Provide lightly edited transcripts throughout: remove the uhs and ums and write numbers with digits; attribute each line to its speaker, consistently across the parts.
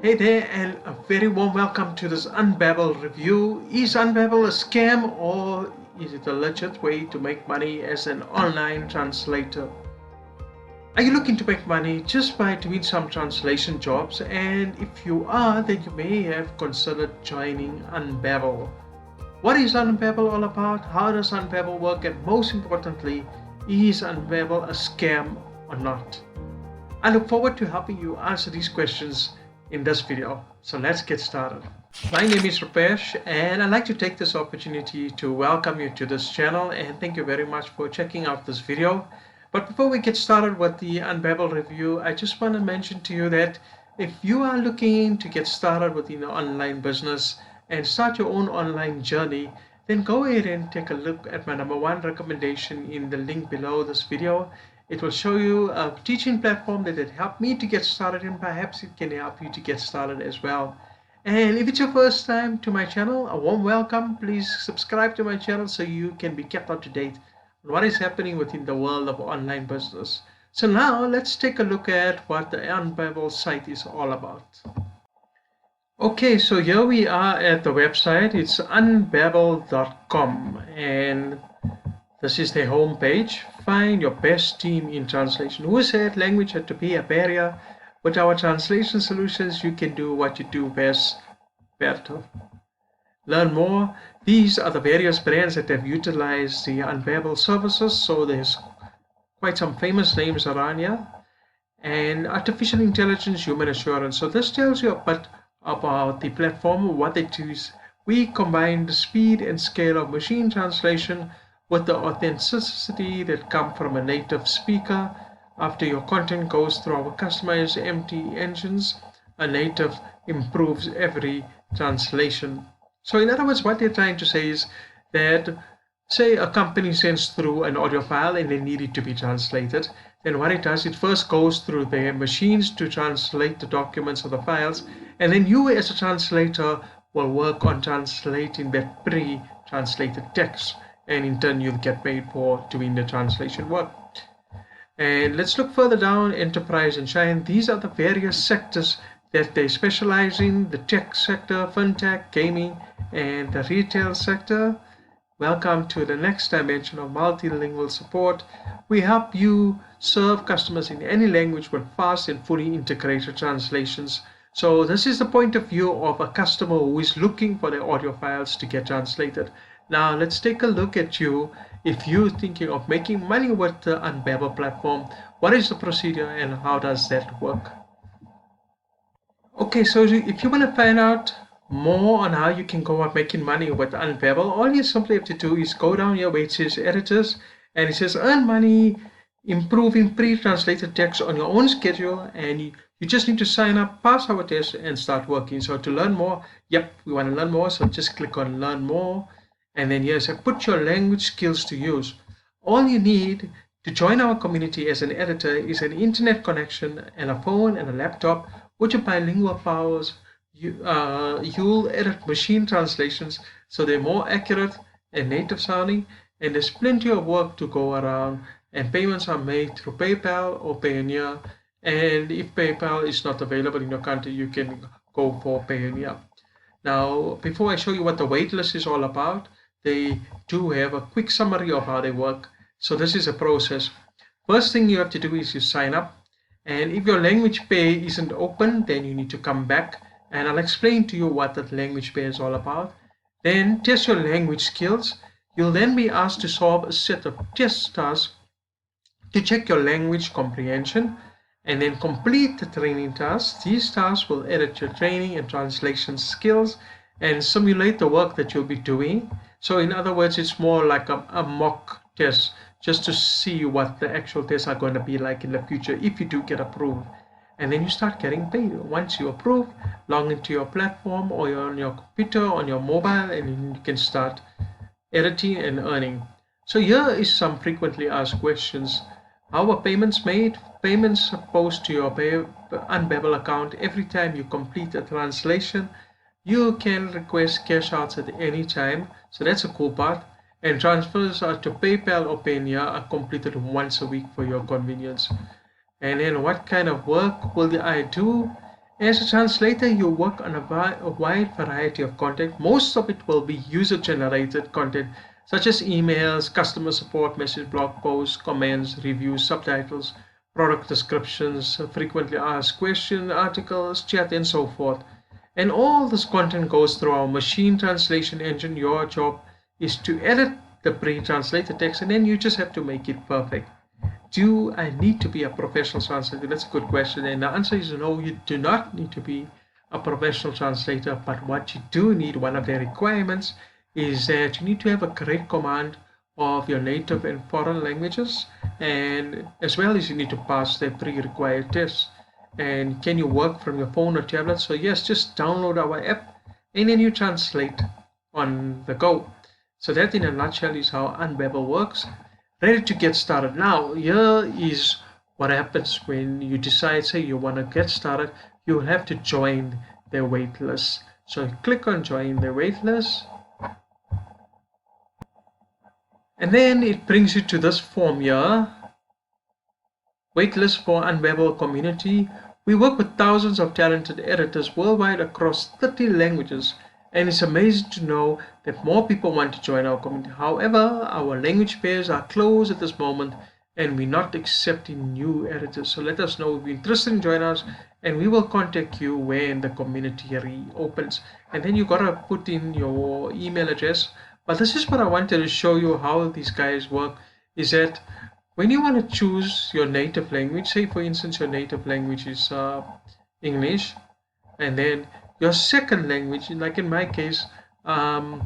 Speaker 1: Hey there, and a very warm welcome to this UnBabel review. Is UnBabel a scam or is it a legit way to make money as an online translator? Are you looking to make money just by doing some translation jobs? And if you are, then you may have considered joining UnBabel. What is UnBabel all about? How does UnBabel work? And most importantly, is UnBabel a scam or not? I look forward to helping you answer these questions in this video. So let's get started. My name is Rupesh and I'd like to take this opportunity to welcome you to this channel and thank you very much for checking out this video. But before we get started with the UnBabel review, I just want to mention to you that if you are looking to get started within the online business and start your own online journey, then go ahead and take a look at my #1 recommendation in the link below this video. It will show you a teaching platform that helped me to get started, and perhaps it can help you to get started as well. And if it's your first time to my channel, a warm welcome. Please subscribe to my channel so you can be kept up to date on what is happening within the world of online business. So now let's take a look at what the UnBabel site is all about. Okay, so here we are at the website. It's unbabel.com and this is their homepage. Find your best team in translation. Who said language had to be a barrier? With our translation solutions, you can do what you do best, better. Learn more. These are the various brands that have utilized the UnBabel services. So there's quite some famous names around here. And artificial intelligence, human assurance. So this tells you a bit about the platform, what it is. We combine the speed and scale of machine translation with the authenticity that comes from a native speaker. After your content goes through our customized MT engines, a native improves every translation. So in other words, what they're trying to say is that, say a company sends through an audio file and they need it to be translated, then what it does, it first goes through their machines to translate the documents or the files, and then you as a translator will work on translating that pre-translated text, and in turn you'll get paid for doing the translation work. And let's look further down, enterprise and shine. These are the various sectors that they specialize in: the tech sector, fintech, gaming, and the retail sector. Welcome to the next dimension of multilingual support. We help you serve customers in any language with fast and fully integrated translations. So this is the point of view of a customer who is looking for their audio files to get translated. Now let's take a look at you. If you're thinking of making money with the UnBabel platform, what is the procedure and how does that work? Okay, so if you want to find out more on how you can go about making money with UnBabel, all you simply have to do is go down here where it says editors and it says earn money improving pre-translated text on your own schedule, and you just need to sign up, pass our test, and start working. So to learn more, yep, we want to learn more, so just click on learn more, and then here it put your language skills to use. All you need to join our community as an editor is an internet connection and a phone and a laptop with your bilingual powers. You'll edit machine translations so they're more accurate and native sounding, and there's plenty of work to go around, and payments are made through PayPal or Payoneer. And if PayPal is not available in your country, you can go for Payoneer. Now, before I show you what the waitlist is all about, they do have a quick summary of how they work. So this is a process. First thing you have to do is you sign up, and if your language pay isn't open, then you need to come back and I'll explain to you what that language pay is all about. Then test your language skills. You'll then be asked to solve a set of test tasks to check your language comprehension, and then complete the training tasks. These tasks will edit your training and translation skills and simulate the work that you'll be doing. So in other words, it's more like a mock test, just to see what the actual tests are going to be like in the future if you do get approved. And then you start getting paid. Once you approve, log into your platform or on your computer, on your mobile, and then you can start editing and earning. So here is some frequently asked questions. How are payments made? Payments are posted to your UnBabel account every time you complete a translation. You can request cash outs at any time, so that's a cool part. And transfers are to PayPal or Payoneer are completed once a week for your convenience. And then what kind of work will I do? As a translator, you work on a wide variety of content. Most of it will be user-generated content, such as emails, customer support message, blog posts, comments, reviews, subtitles, product descriptions, frequently asked questions, articles, chat, and so forth. And all this content goes through our machine translation engine. Your job is to edit the pre-translated text, and then you just have to make it perfect. Do I need to be a professional translator? That's a good question. And the answer is no, you do not need to be a professional translator. But what you do need, one of the requirements, is that you need to have a great command of your native and foreign languages, and as well as you need to pass the pre-required tests. And can you work from your phone or tablet? So yes, just download our app and then you translate on the go. So that in a nutshell is how UnBabel works. Ready to get started. Now here is what happens when you decide, say you want to get started. You have to join their waitlist. So click on join the waitlist, and then it brings you to this form here. Waitlist for UnBabel community. We work with thousands of talented editors worldwide across 30 languages, and it's amazing to know that more people want to join our community. However, our language pairs are closed at this moment and we're not accepting new editors. So let us know if you're interested in joining us, and we will contact you when the community reopens. And then you gotta put in your email address. But this is what I wanted to show you how these guys work, is that when you want to choose your native language, say for instance your native language is English, and then your second language, like in my case, I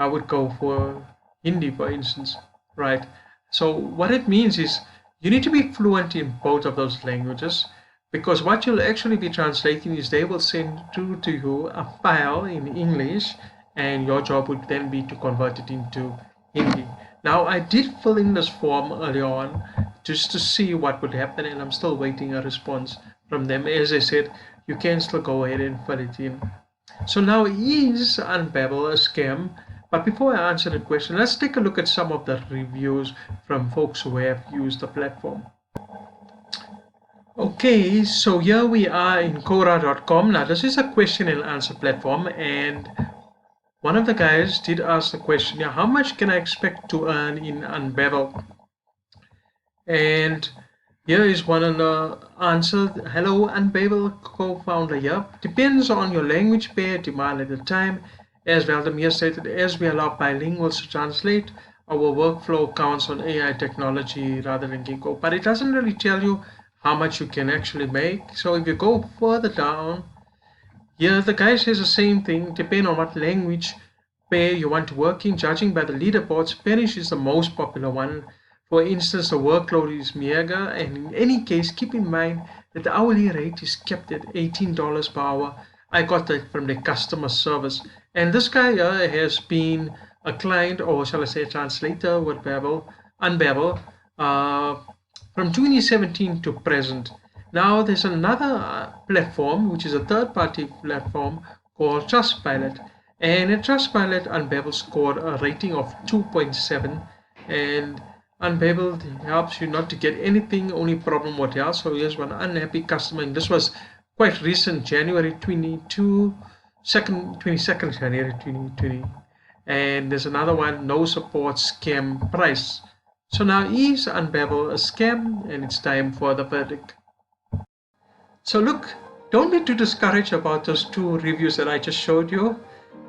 Speaker 1: would go for Hindi, for instance, right? So what it means is you need to be fluent in both of those languages, because what you'll actually be translating is they will send through to you a file in English, and your job would then be to convert it into Hindi. Now I did fill in this form earlier on just to see what would happen, and I'm still waiting a response from them. As I said, you can still go ahead and fill it in. So now, is UnBabel a scam? But before I answer the question, let's take a look at some of the reviews from folks who have used the platform. Okay, so here we are in Quora.com. Now this is a question and answer platform, and one of the guys did ask the question, how much can I expect to earn in UnBabel? And here is one of the answer. Hello, UnBabel co-founder here. Depends on your language pair demand at the time. As Valdemir stated, as we allow bilinguals to translate, our workflow counts on AI technology rather than Ginkgo. But it doesn't really tell you how much you can actually make. So if you go further down, here the guy says the same thing. Depending on what language pair you want to work in, judging by the leaderboards, Spanish is the most popular one. For instance, the workload is meager, and in any case, keep in mind that the hourly rate is kept at $18 per hour. I got that from the customer service. And this guy has been a client, or shall I say a translator with UnBabel, from 2017 to present. Now there's another platform, which is a third-party platform called Trustpilot. And at Trustpilot, UnBabel scored a rating of 2.7, and UnBabel helps you not to get anything, only problem what else. So here's one unhappy customer, and this was quite recent, January 22nd January 2020. And there's another one, no support, scam price. So now, is UnBabel a scam? And it's time for the verdict. So look, don't be too discouraged about those two reviews that I just showed you.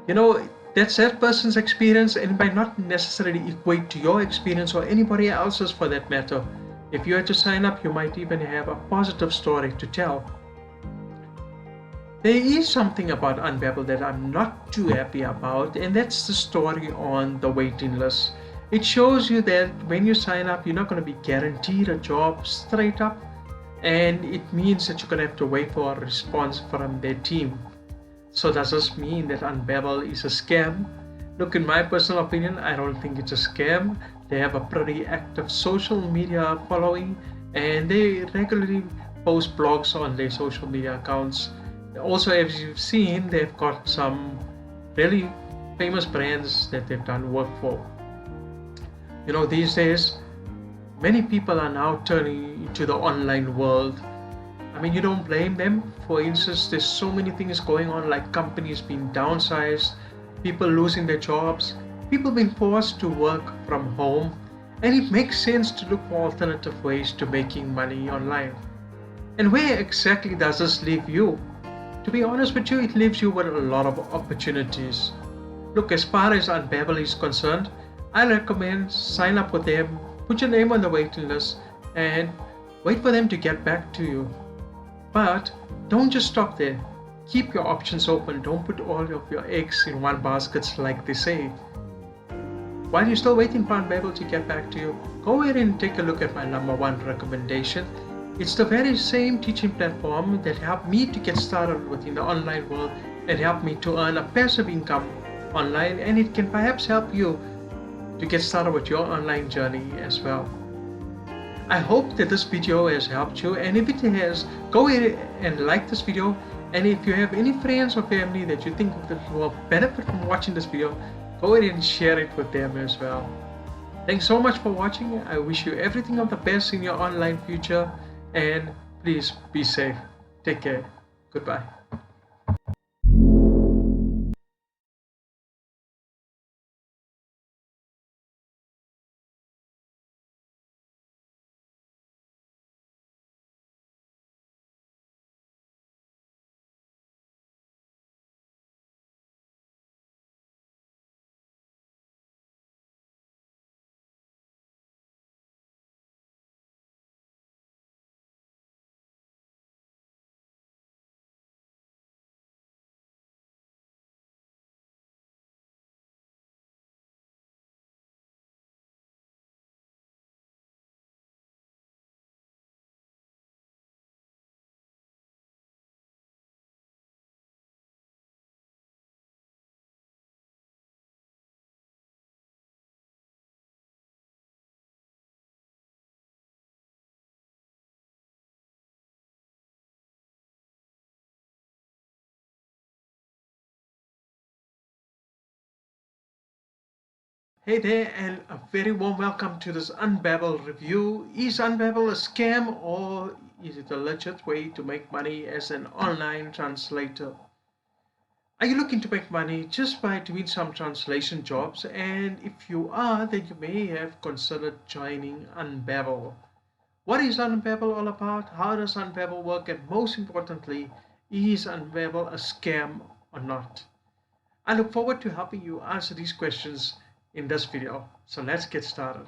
Speaker 1: You know, that's that person's experience, and it might not necessarily equate to your experience or anybody else's for that matter. If you had to sign up, you might even have a positive story to tell. There is something about UnBabel that I'm not too happy about, and that's the story on the waiting list. It shows you that when you sign up, you're not going to be guaranteed a job straight up, and it means that you're going to have to wait for a response from their team. So does this mean that UnBabel is a scam? Look, in my personal opinion, I don't think it's a scam. They have a pretty active social media following, and they regularly post blogs on their social media accounts. Also, as you've seen, they've got some really famous brands that they've done work for. You know, these days, many people are now turning to the online world. I mean, you don't blame them. For instance, there's so many things going on, like companies being downsized, people losing their jobs, people being forced to work from home, and it makes sense to look for alternative ways to making money online. And where exactly does this leave you? To be honest with you, it leaves you with a lot of opportunities. Look, as far as UnBabel is concerned, I recommend sign up with them, put your name on the waiting list, and wait for them to get back to you. But don't just stop there. Keep your options open. Don't put all of your eggs in one basket, like they say. While you're still waiting for UnBabel to get back to you, go ahead and take a look at my #1 recommendation. It's the very same teaching platform that helped me to get started within the online world and helped me to earn a passive income online, and it can perhaps help you to get started with your online journey as well. I hope that this video has helped you, and if it has, go ahead and like this video, and if you have any friends or family that you think will benefit from watching this video, go ahead and share it with them as well. Thanks so much for watching. I wish you everything of the best in your online future, and please be safe. Take care. Goodbye. Hey there, and a very warm welcome to this UnBabel review. Is UnBabel a scam, or is it a legit way to make money as an online translator? Are you looking to make money just by doing some translation jobs? And if you are, then you may have considered joining UnBabel. What is UnBabel all about? How does UnBabel work? And most importantly, is UnBabel a scam or not? I look forward to helping you answer these questions in this video. So let's get started.